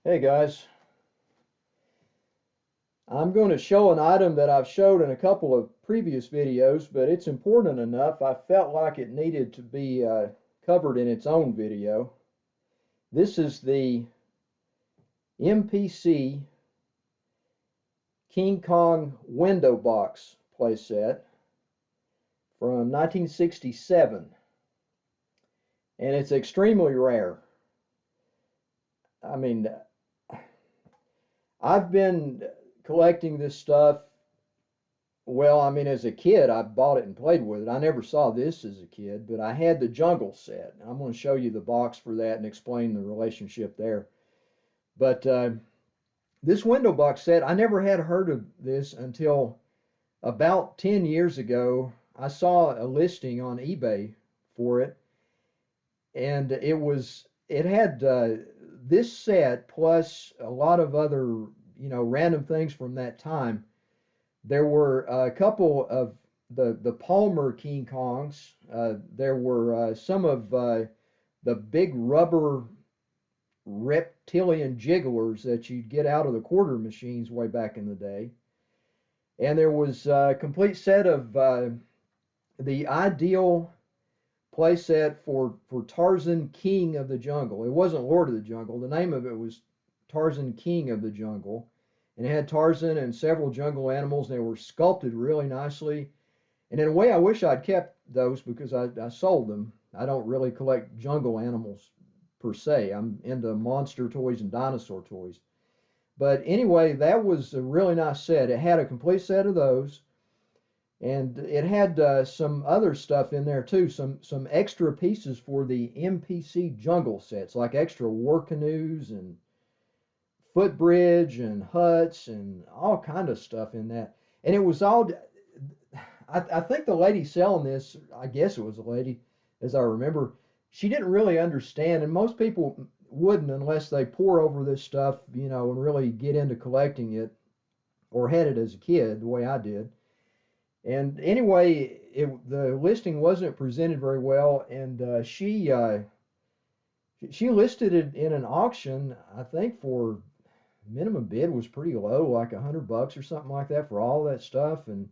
Hey guys, I'm going to show an item that I've showed in a couple of previous videos, but it's important enough I felt like it needed to be covered in its own video. This is the MPC King Kong window box playset from 1967, and it's extremely rare. I mean, I've been collecting this stuff. Well, I mean, as a kid, I bought it and played with it. I never saw this as a kid, but I had the Jungle set. I'm going to show you the box for that and explain the relationship there. But this window box set, I never had heard of this until about 10 years ago. I saw a listing on eBay for it, and it had this set plus a lot of other, random things from that time. There were a couple of the Palmer King Kongs. There were some of the big rubber reptilian jigglers that you'd get out of the quarter machines way back in the day. And there was a complete set of the ideal playset for Tarzan King of the Jungle. It wasn't Lord of the Jungle. The name of it was Tarzan King of the Jungle. And it had Tarzan and several jungle animals, and they were sculpted really nicely. And in a way, I wish I'd kept those because I sold them. I don't really collect jungle animals per se. I'm into monster toys and dinosaur toys. But anyway, that was a really nice set. It had a complete set of those, and it had some other stuff in there too. Some extra pieces for the MPC jungle sets, like extra war canoes and footbridge and huts and all kind of stuff in that. And it was all, I think the lady selling this, I guess it was a lady, as I remember, she didn't really understand, and most people wouldn't unless they pour over this stuff, and really get into collecting it or had it as a kid, the way I did. And anyway, the listing wasn't presented very well, and she listed it in an auction, I think for minimum bid was pretty low, like $100 or something like that for all that stuff. And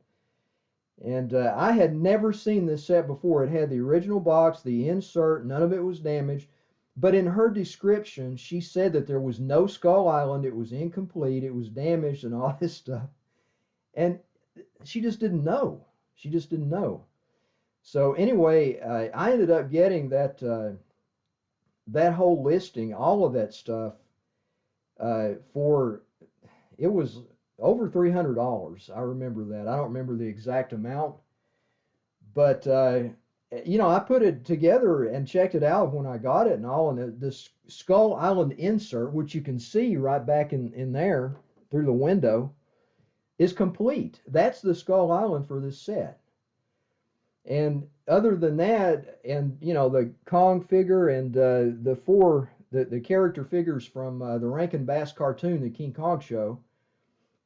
I had never seen this set before. It had the original box, the insert, none of it was damaged. But in her description, she said that there was no Skull Island, it was incomplete, it was damaged, and all this stuff. And she just didn't know. She just didn't know. So anyway, I ended up getting that whole listing, all of that stuff, for it was over $300. I remember that. I don't remember the exact amount, but I put it together and checked it out when I got it and all. And the Skull Island insert, which you can see right back in there through the window, is complete. That's the Skull Island for this set. And other than that, and the Kong figure and the character figures from the Rankin Bass cartoon, the King Kong show,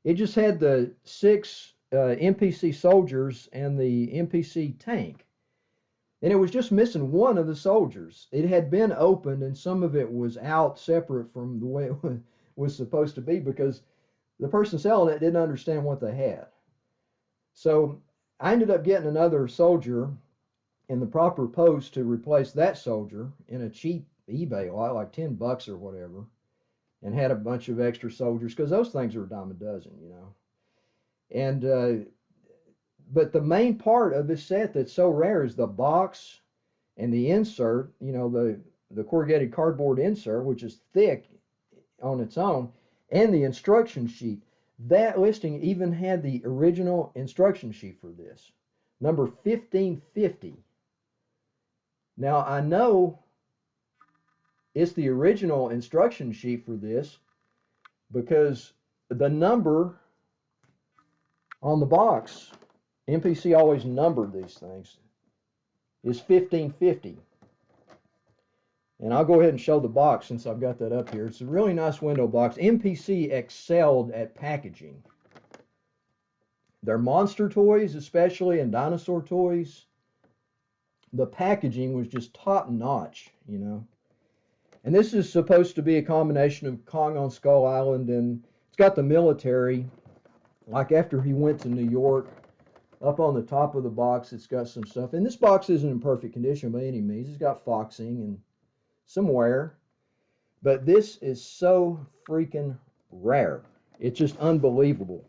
it just had the 6 MPC soldiers and the MPC tank. And it was just missing one of the soldiers. It had been opened, and some of it was out separate from the way it was supposed to be because the person selling it didn't understand what they had. So I ended up getting another soldier in the proper pose to replace that soldier in a cheap eBay lot, like $10 or whatever, and had a bunch of extra soldiers because those things are a dime a dozen, And but the main part of this set that's so rare is the box and the insert, the corrugated cardboard insert, which is thick on its own, and the instruction sheet. That listing even had the original instruction sheet for this, number 1550. Now I know it's the original instruction sheet for this because the number on the box, MPC always numbered these things, is 1550. And I'll go ahead and show the box since I've got that up here. It's a really nice window box. MPC excelled at packaging. Their monster toys, especially, and dinosaur toys, the packaging was just top notch, And this is supposed to be a combination of Kong on Skull Island, and it's got the military, like after he went to New York. Up on the top of the box, it's got some stuff. And this box isn't in perfect condition by any means. It's got foxing and some wear. But this is so freaking rare. It's just unbelievable.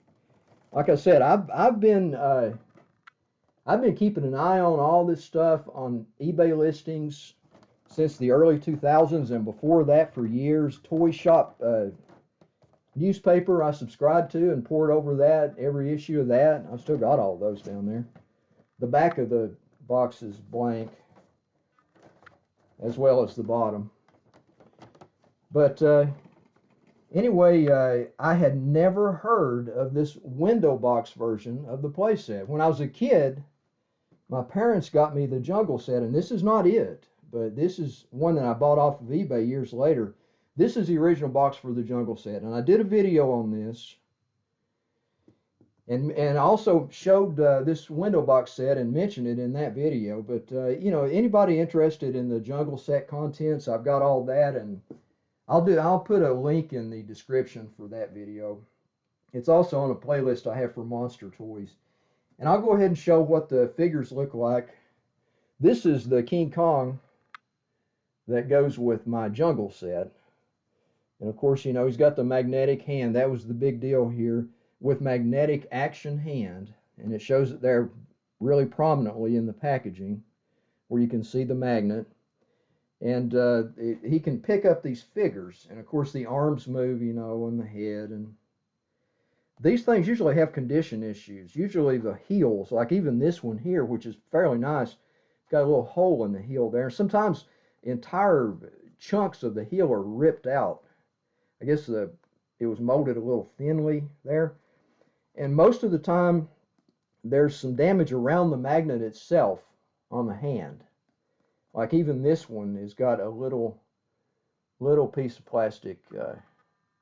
Like I said, I've been keeping an eye on all this stuff on eBay listings since the early 2000s, and before that for years. Toy Shop newspaper I subscribed to and poured over that, every issue of that. I've still got all those down there. The back of the box is blank, as well as the bottom. But anyway, I had never heard of this window box version of the playset. When I was a kid, my parents got me the Jungle set, and this is not it, but this is one that I bought off of eBay years later. This is the original box for the Jungle set, and I did a video on this, and also showed this window box set and mentioned it in that video. But you know, anybody interested in the Jungle set contents, I've got all that, and I'll put a link in the description for that video. It's also on a playlist I have for monster toys, and I'll go ahead and show what the figures look like. This is the King Kong that goes with my Jungle set. And of course, you know, he's got the magnetic hand. That was the big deal here, with magnetic action hand. And it shows it there really prominently in the packaging, where you can see the magnet. And he can pick up these figures. And of course, the arms move, you know, and the head. And these things usually have condition issues. Usually the heels, like even this one here, which is fairly nice, got a little hole in the heel there. Sometimes entire chunks of the heel are ripped out. I guess it was molded a little thinly there. And most of the time, there's some damage around the magnet itself on the hand. Like even this one has got a little piece of plastic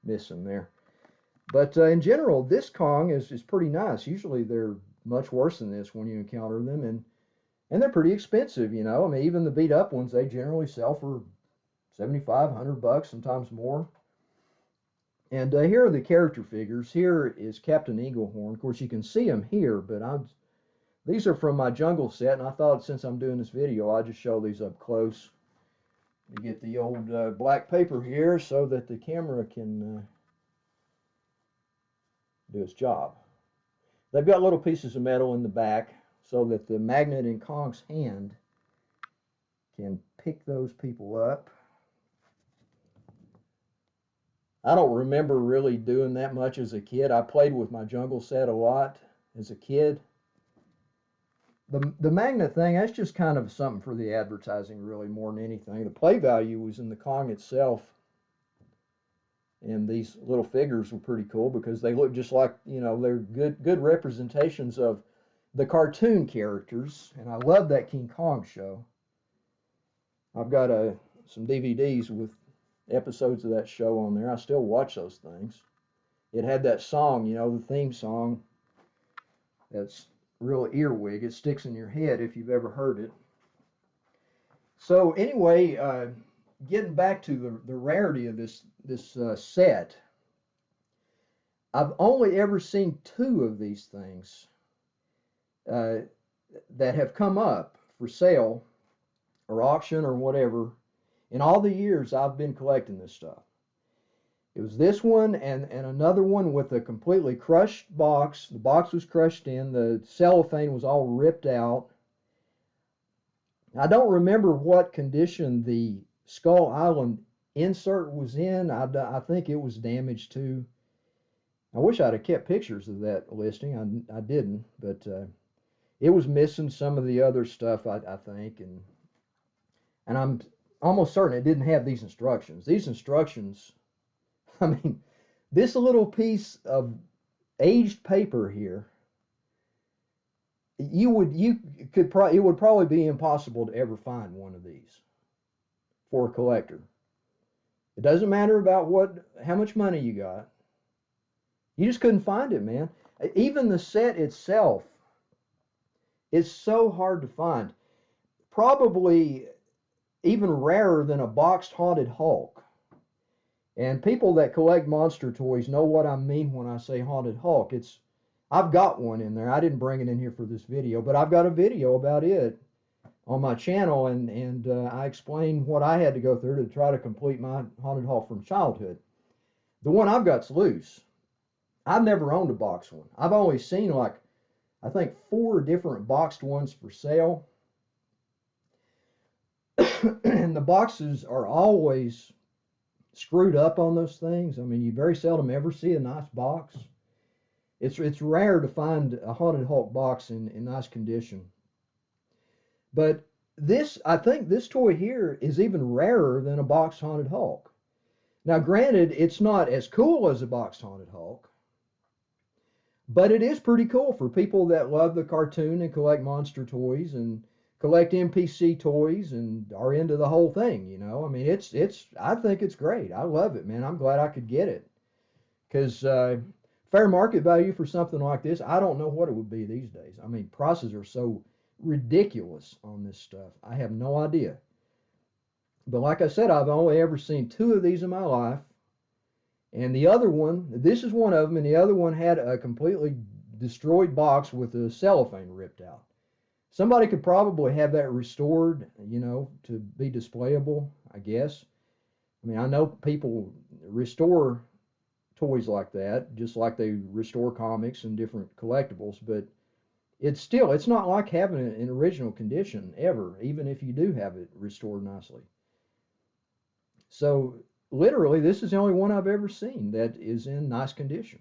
missing there. But in general, this Kong is pretty nice. Usually they're much worse than this when you encounter them, and they're pretty expensive, you know. I mean, even the beat up ones, they generally sell for $75, $100, sometimes more. And here are the character figures. Here is Captain Eaglehorn. Of course, you can see him here, but these are from my Jungle set, and I thought since I'm doing this video, I'd just show these up close. You get the old black paper here so that the camera can do its job. They've got little pieces of metal in the back so that the magnet in Kong's hand can pick those people up. I don't remember really doing that much as a kid. I played with my Jungle set a lot as a kid. The magnet thing, that's just kind of something for the advertising, really, more than anything. The play value was in the Kong itself. And these little figures were pretty cool because they look just like, you know, they're good representations of the cartoon characters. And I love that King Kong show. I've got some DVDs with episodes of that show on there. I still watch those things. It had that song, you know, the theme song. That's real earwig. It sticks in your head if you've ever heard it. So anyway, getting back to the rarity of this set, I've only ever seen 2 of these things that have come up for sale or auction or whatever in all the years I've been collecting this stuff. It was this one and another one with a completely crushed box. The box was crushed in. The cellophane was all ripped out. I don't remember what condition the Skull Island insert was in. I think it was damaged too. I wish I'd have kept pictures of that listing. I didn't, but it was missing some of the other stuff, I think, and I'm almost certain it didn't have these instructions. These instructions, I mean, this little piece of aged paper here, it would probably be impossible to ever find one of these for a collector. It doesn't matter about how much money you got. You just couldn't find it, man. Even the set itself is so hard to find. Probably even rarer than a boxed Haunted Hulk. And people that collect monster toys know what I mean when I say Haunted Hulk. I've got one in there. I didn't bring it in here for this video, but I've got a video about it on my channel, and I explain what I had to go through to try to complete my Haunted Hulk from childhood. The one I've got's loose. I've never owned a boxed one. I've only seen like, I think 4 different boxed ones for sale. And the boxes are always screwed up on those things. I mean, you very seldom ever see a nice box. It's rare to find a Haunted Hulk box in nice condition. But I think this toy here is even rarer than a boxed Haunted Hulk. Now, granted, it's not as cool as a boxed Haunted Hulk, but it is pretty cool for people that love the cartoon and collect monster toys and collect MPC toys and are into the whole thing, you know. I mean, I think it's great. I love it, man. I'm glad I could get it. Because fair market value for something like this, I don't know what it would be these days. I mean, prices are so ridiculous on this stuff. I have no idea. But like I said, I've only ever seen 2 of these in my life. And the other one, this is one of them, and the other one had a completely destroyed box with the cellophane ripped out. Somebody could probably have that restored, you know, to be displayable, I guess. I mean, I know people restore toys like that, just like they restore comics and different collectibles, but it's not like having it in original condition ever, even if you do have it restored nicely. So literally, this is the only one I've ever seen that is in nice condition.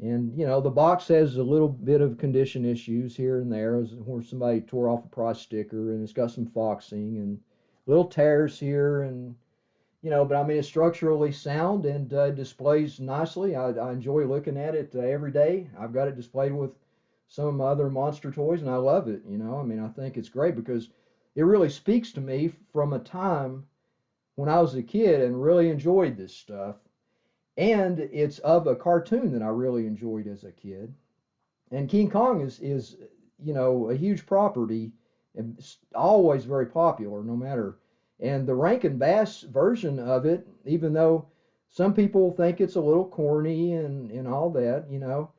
And, you know, the box has a little bit of condition issues here and there, where somebody tore off a price sticker, and it's got some foxing and little tears here, and, you know, but I mean, it's structurally sound and displays nicely. I enjoy looking at it every day. I've got it displayed with some of my other monster toys, and I love it, you know. I mean, I think it's great because it really speaks to me from a time when I was a kid and really enjoyed this stuff. And it's of a cartoon that I really enjoyed as a kid. And King Kong is you know, a huge property and always very popular, no matter. And the Rankin Bass version of it, even though some people think it's a little corny and all that, you know,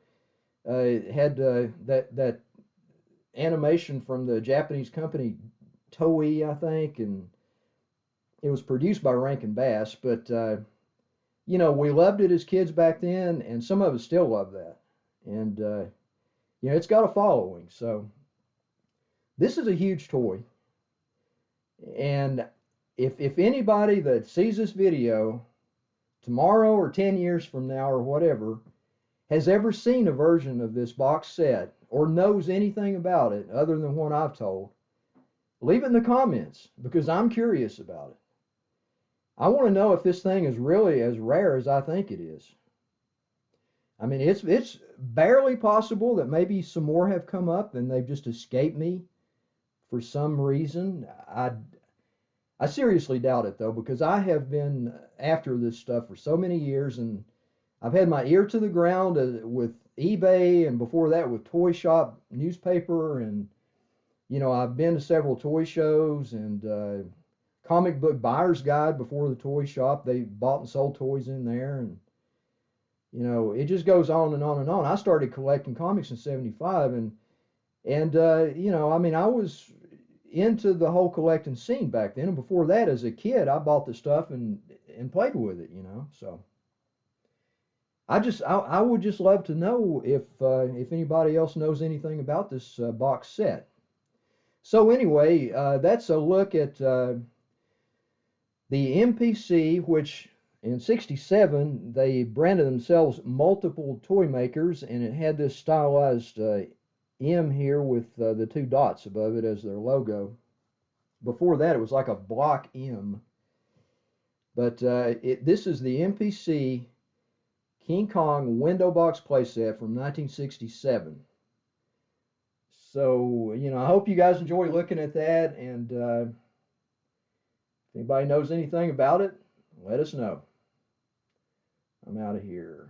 it had that animation from the Japanese company Toei, I think, and it was produced by Rankin Bass, but you know, we loved it as kids back then, and some of us still love that. And you know, it's got a following. So this is a huge toy. And if anybody that sees this video tomorrow or 10 years from now or whatever has ever seen a version of this box set or knows anything about it other than what I've told, leave it in the comments because I'm curious about it. I want to know if this thing is really as rare as I think it is. I mean, it's barely possible that maybe some more have come up and they've just escaped me for some reason. I seriously doubt it, though, because I have been after this stuff for so many years, and I've had my ear to the ground with eBay, and before that with Toy Shop newspaper, and, you know, I've been to several toy shows, and Comic Book Buyer's Guide before the toy shop. They bought and sold toys in there, and, you know, it just goes on and on and on. I started collecting comics in '75, and you know, I mean, I was into the whole collecting scene back then, and before that, as a kid, I bought the stuff and played with it, you know. So I would just love to know if anybody else knows anything about this box set. So anyway, that's a look at the MPC, which in '67 they branded themselves Multiple Toymakers, and it had this stylized M here with the 2 dots above it as their logo. Before that, it was like a block M. But this is the MPC King Kong window box playset from 1967. So, you know, I hope you guys enjoy looking at that, and if anybody knows anything about it, let us know. I'm out of here.